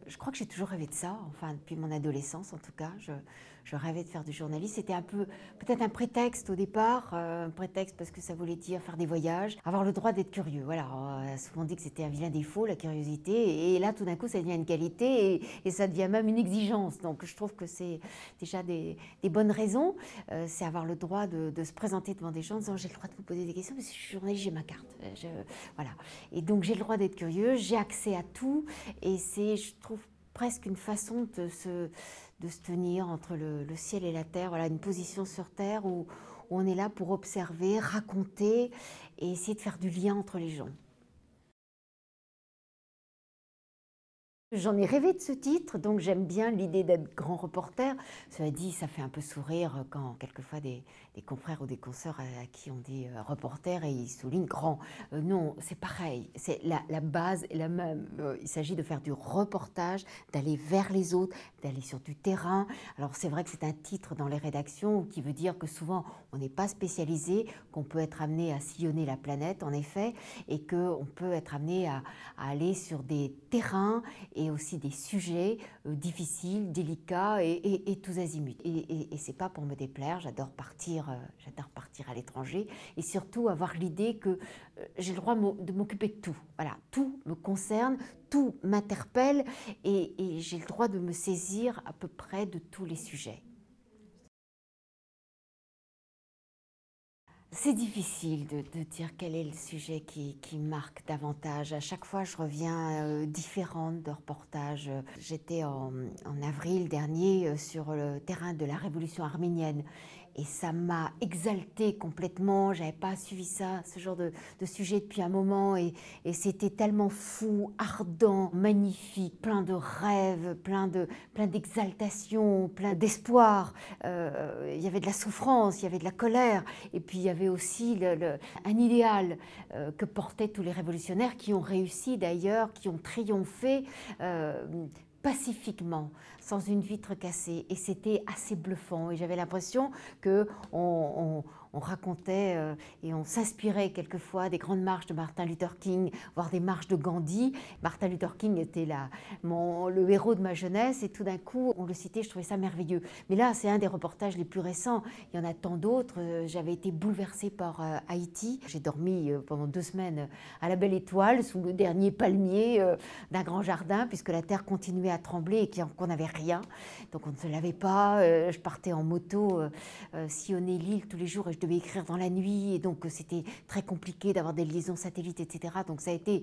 Je crois que j'ai toujours rêvé de ça, enfin depuis mon adolescence en tout cas. Je rêvais de faire du journalisme. C'était un peu, peut-être un prétexte au départ, un prétexte parce que ça voulait dire faire des voyages, avoir le droit d'être curieux. Voilà, on a souvent dit que c'était un vilain défaut, la curiosité, et là tout d'un coup ça devient une qualité et ça devient même une exigence. Donc je trouve que c'est déjà des bonnes raisons. C'est avoir le droit de se présenter devant des gens en disant j'ai le droit de vous poser des questions parce que je suis journaliste, j'ai ma carte. Voilà. Et donc j'ai le droit d'être curieux, j'ai accès à tout et c'est, je trouve, presque une façon de se tenir entre le ciel et la terre, voilà, une position sur terre où on est là pour observer, raconter et essayer de faire du lien entre les gens. J'en ai rêvé de ce titre, donc j'aime bien l'idée d'être grand reporter. Cela dit, ça fait un peu sourire quand quelquefois des confrères ou des consoeurs à qui on dit reporter et ils soulignent grand. Non, c'est pareil, la base est la même. Il s'agit de faire du reportage, d'aller vers les autres, d'aller sur du terrain. Alors c'est vrai que c'est un titre dans les rédactions qui veut dire que souvent on n'est pas spécialisé, qu'on peut être amené à sillonner la planète en effet, et qu'on peut être amené à aller sur des terrains et aussi des sujets difficiles, délicats et tous azimuts. Et c'est pas pour me déplaire, j'adore partir à l'étranger et surtout avoir l'idée que j'ai le droit de m'occuper de tout. Voilà, tout me concerne, tout m'interpelle et j'ai le droit de me saisir à peu près de tous les sujets. C'est difficile de dire quel est le sujet qui marque davantage. À chaque fois, je reviens différente de reportages. J'étais en avril dernier sur le terrain de la révolution arménienne et ça m'a exaltée complètement. J'avais pas suivi ça, ce genre de sujet depuis un moment et c'était tellement fou, ardent, magnifique, plein de rêves, plein d'exaltation, plein d'espoir. Il y avait de la souffrance, il y avait de la colère et puis il y avait aussi un idéal que portaient tous les révolutionnaires qui ont réussi d'ailleurs, qui ont triomphé pacifiquement, sans une vitre cassée. Et c'était assez bluffant. Et j'avais l'impression qu'on on racontait et on s'inspirait quelquefois des grandes marches de Martin Luther King, voire des marches de Gandhi. Martin Luther King était le héros de ma jeunesse et tout d'un coup, on le citait, je trouvais ça merveilleux. Mais là, c'est un des reportages les plus récents. Il y en a tant d'autres. J'avais été bouleversée par Haïti. J'ai dormi pendant 2 semaines à la Belle Étoile, sous le dernier palmier d'un grand jardin, puisque la terre continuait à trembler et qu'on n'avait rien. Donc on ne se lavait pas. Je partais en moto, sillonner l'île tous les jours et je devais écrire dans la nuit. Et donc c'était très compliqué d'avoir des liaisons satellites, etc. Donc ça a été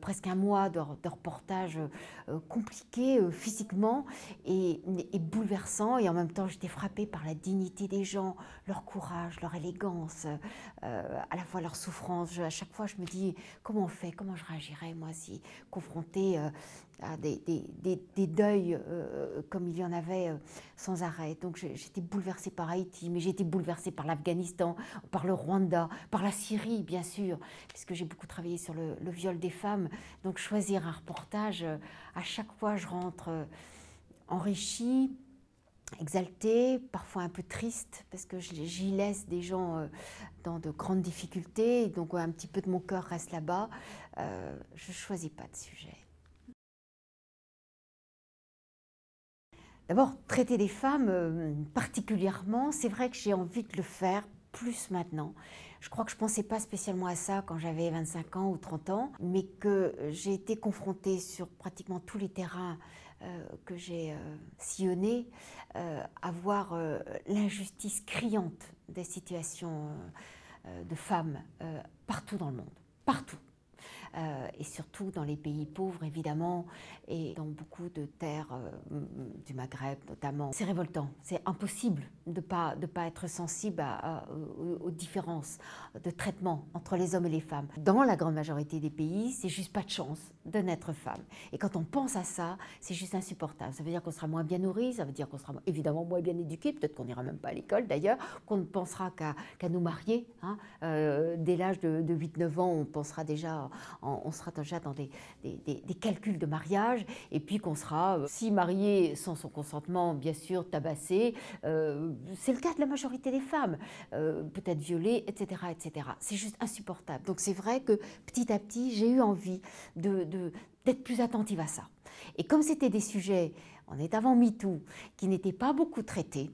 presque un mois de reportage compliqué physiquement et bouleversant. Et en même temps, j'étais frappée par la dignité des gens, leur courage, leur élégance, à la fois leur souffrance. À chaque fois, je me dis, comment on fait, comment je réagirais, moi, si confrontée à des deuils comme il y en avait sans arrêt. Donc j'étais bouleversée par Haïti, mais j'ai été bouleversée par l'Afghanistan, par le Rwanda, par la Syrie, bien sûr, puisque j'ai beaucoup travaillé sur le viol des femmes. Donc choisir un reportage, à chaque fois, je rentre enrichie, exaltée, parfois un peu triste, parce que j'y laisse des gens dans de grandes difficultés, donc un petit peu de mon cœur reste là-bas. Je ne choisis pas de sujet. D'abord, traiter des femmes particulièrement, c'est vrai que j'ai envie de le faire plus maintenant. Je crois que je ne pensais pas spécialement à ça quand j'avais 25 ans ou 30 ans, mais que j'ai été confrontée sur pratiquement tous les terrains que j'ai sillonnés à voir l'injustice criante des situations de femmes partout dans le monde, partout. Et surtout dans les pays pauvres évidemment et dans beaucoup de terres du Maghreb notamment. C'est révoltant, c'est impossible de pas être sensible aux différences de traitement entre les hommes et les femmes. Dans la grande majorité des pays, c'est juste pas de chance de naître femme. Et quand on pense à ça, c'est juste insupportable. Ça veut dire qu'on sera moins bien nourri, ça veut dire qu'on sera évidemment moins bien éduqué, peut-être qu'on n'ira même pas à l'école d'ailleurs, qu'on ne pensera qu'à nous marier. Hein. Dès l'âge de 8-9 ans, on pensera déjà on sera déjà dans des calculs de mariage, et puis qu'on sera, si marié sans son consentement, bien sûr, tabassé. C'est le cas de la majorité des femmes, peut-être violées, etc., etc. C'est juste insupportable. Donc c'est vrai que petit à petit, j'ai eu envie d'être plus attentive à ça. Et comme c'était des sujets, on est avant MeToo, qui n'étaient pas beaucoup traités,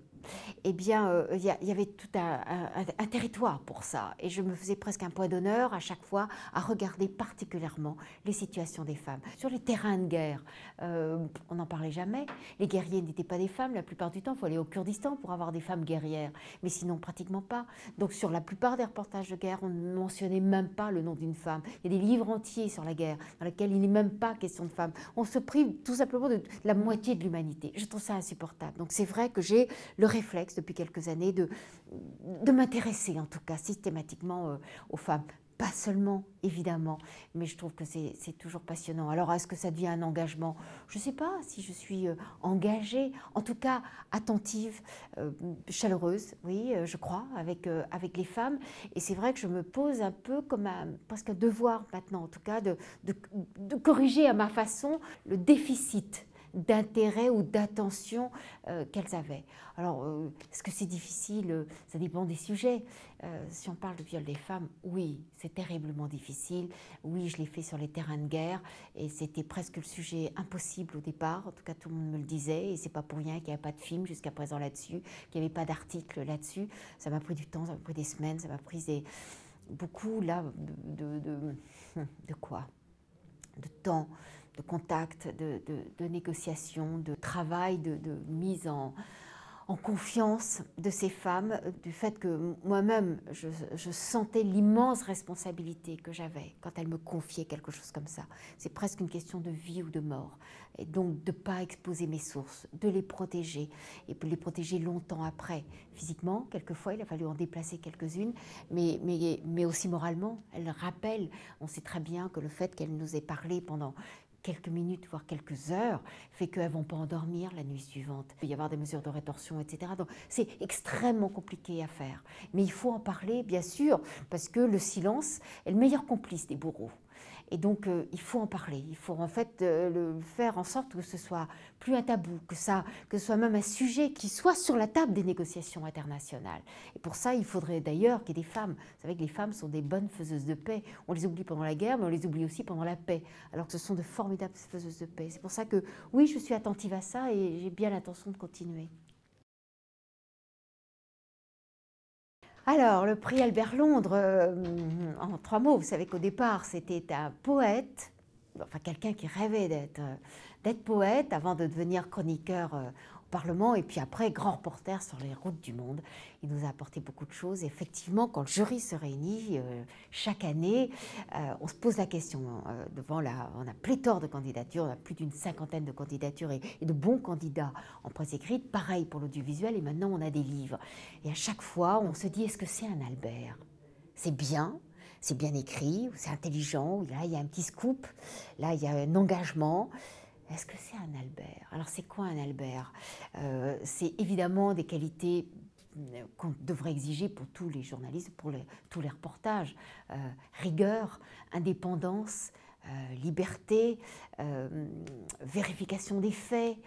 eh bien, il y avait tout un territoire pour ça. Et je me faisais presque un point d'honneur à chaque fois à regarder particulièrement les situations des femmes. Sur les terrains de guerre, on n'en parlait jamais. Les guerriers n'étaient pas des femmes. La plupart du temps, il faut aller au Kurdistan pour avoir des femmes guerrières. Mais sinon, pratiquement pas. Donc, sur la plupart des reportages de guerre, on ne mentionnait même pas le nom d'une femme. Il y a des livres entiers sur la guerre dans lesquels il n'est même pas question de femmes. On se prive tout simplement de la moitié de l'humanité. Je trouve ça insupportable. Donc, c'est vrai que j'ai le réflexe depuis quelques années de m'intéresser en tout cas systématiquement aux femmes. Pas seulement, évidemment, mais je trouve que c'est toujours passionnant. Alors, est-ce que ça devient un engagement? Je ne sais pas si je suis engagée, en tout cas attentive, chaleureuse, oui, je crois, avec les femmes. Et c'est vrai que je me pose un peu comme presque un devoir maintenant, en tout cas, de corriger à ma façon le déficit d'intérêt ou d'attention qu'elles avaient. Alors, est-ce que c'est difficile? Ça dépend des sujets. Si on parle de viol des femmes, oui, c'est terriblement difficile. Oui, je l'ai fait sur les terrains de guerre et c'était presque le sujet impossible au départ. En tout cas, tout le monde me le disait et c'est pas pour rien qu'il n'y avait pas de film jusqu'à présent là-dessus, qu'il n'y avait pas d'article là-dessus. Ça m'a pris du temps, ça m'a pris des semaines, ça m'a pris beaucoup là de quoi? De temps, de contact, de négociation, de travail, de mise en confiance de ces femmes, du fait que moi-même, je sentais l'immense responsabilité que j'avais quand elles me confiaient quelque chose comme ça. C'est presque une question de vie ou de mort. Et donc, de ne pas exposer mes sources, de les protéger, et de les protéger longtemps après. Physiquement, quelquefois, il a fallu en déplacer quelques-unes, mais aussi moralement. Elles rappellent, on sait très bien que le fait qu'elles nous aient parlé pendant quelques minutes, voire quelques heures, fait qu'elles ne vont pas endormir la nuit suivante. Il peut y avoir des mesures de rétorsion, etc. Donc c'est extrêmement compliqué à faire. Mais il faut en parler, bien sûr, parce que le silence est le meilleur complice des bourreaux. Et donc, il faut en parler. Il faut en fait faire en sorte que ce soit plus un tabou, que ce soit même un sujet qui soit sur la table des négociations internationales. Et pour ça, il faudrait d'ailleurs qu'il y ait des femmes. Vous savez que les femmes sont des bonnes faiseuses de paix. On les oublie pendant la guerre, mais on les oublie aussi pendant la paix. Alors que ce sont de formidables faiseuses de paix. C'est pour ça que, oui, je suis attentive à ça et j'ai bien l'intention de continuer. Alors, le prix Albert Londres, en 3 mots, vous savez qu'au départ, c'était un poète, enfin quelqu'un qui rêvait d'être poète avant de devenir chroniqueur au Parlement, et puis après, grand reporter sur les routes du monde. Il nous a apporté beaucoup de choses. Et effectivement, quand le jury se réunit chaque année, on se pose la question. On a pléthore de candidatures, on a plus d'une 50aine de candidatures et de bons candidats en presse écrite. Pareil pour l'audiovisuel, et maintenant on a des livres. Et à chaque fois, on se dit, est-ce que c'est un Albert? C'est bien écrit, c'est intelligent, là il y a un petit scoop, là il y a un engagement. Est-ce que c'est un Albert? Alors c'est quoi un Albert? C'est évidemment des qualités qu'on devrait exiger pour tous les journalistes, pour tous les reportages. Rigueur, indépendance, liberté, vérification des faits,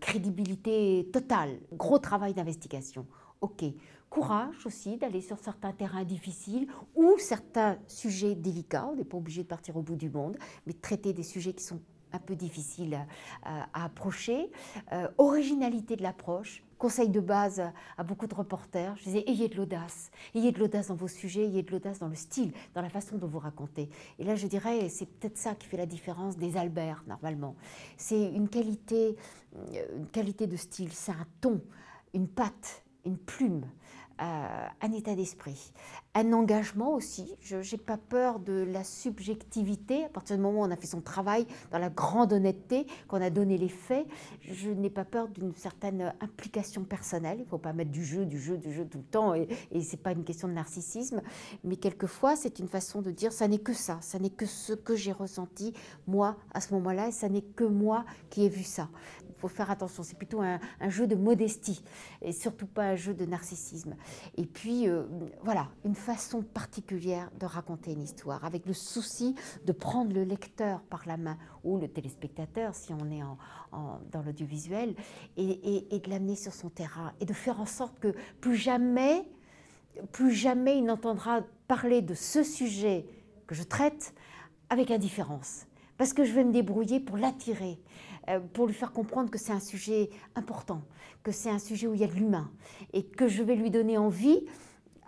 crédibilité totale, gros travail d'investigation. Ok, courage aussi d'aller sur certains terrains difficiles ou certains sujets délicats. On n'est pas obligé de partir au bout du monde, mais de traiter des sujets qui sont un peu difficiles à approcher. Originalité de l'approche. Conseil de base à beaucoup de reporters, je disais, ayez de l'audace dans vos sujets, ayez de l'audace dans le style, dans la façon dont vous racontez. Et là, je dirais, c'est peut-être ça qui fait la différence des Albert, normalement. C'est une qualité de style, c'est un ton, une patte, une plume, un état d'esprit, un engagement aussi. Je n'ai pas peur de la subjectivité. À partir du moment où on a fait son travail dans la grande honnêteté, qu'on a donné les faits, je n'ai pas peur d'une certaine implication personnelle. Il ne faut pas mettre du jeu tout le temps, et ce n'est pas une question de narcissisme, mais quelquefois c'est une façon de dire ça n'est que ça n'est que ce que j'ai ressenti moi à ce moment-là, et ça n'est que moi qui ai vu ça. Il faut faire attention, c'est plutôt un jeu de modestie et surtout pas un jeu de narcissisme. Et puis voilà, une façon particulière de raconter une histoire, avec le souci de prendre le lecteur par la main, ou le téléspectateur si on est dans l'audiovisuel, et de l'amener sur son terrain, et de faire en sorte que plus jamais il n'entendra parler de ce sujet que je traite avec indifférence. Parce que je vais me débrouiller pour l'attirer, pour lui faire comprendre que c'est un sujet important, que c'est un sujet où il y a de l'humain, et que je vais lui donner envie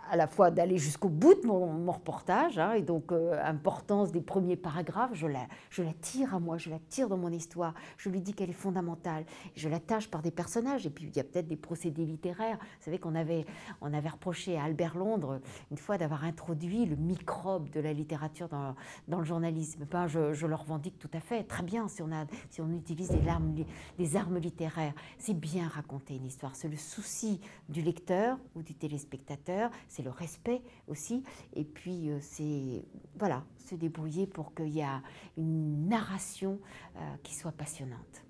à la fois d'aller jusqu'au bout de mon reportage, hein, et donc importance des premiers paragraphes, je la tire à moi, je la tire dans mon histoire, je lui dis qu'elle est fondamentale, je l'attache par des personnages, et puis il y a peut-être des procédés littéraires. Vous savez qu'on avait reproché à Albert Londres une fois d'avoir introduit le microbe de la littérature dans le journalisme. Ben, je le revendique tout à fait, très bien si on utilise des armes littéraires. C'est bien raconter une histoire, c'est le souci du lecteur ou du téléspectateur, c'est le respect aussi, et puis c'est voilà, se débrouiller pour qu'il y ait une narration qui soit passionnante.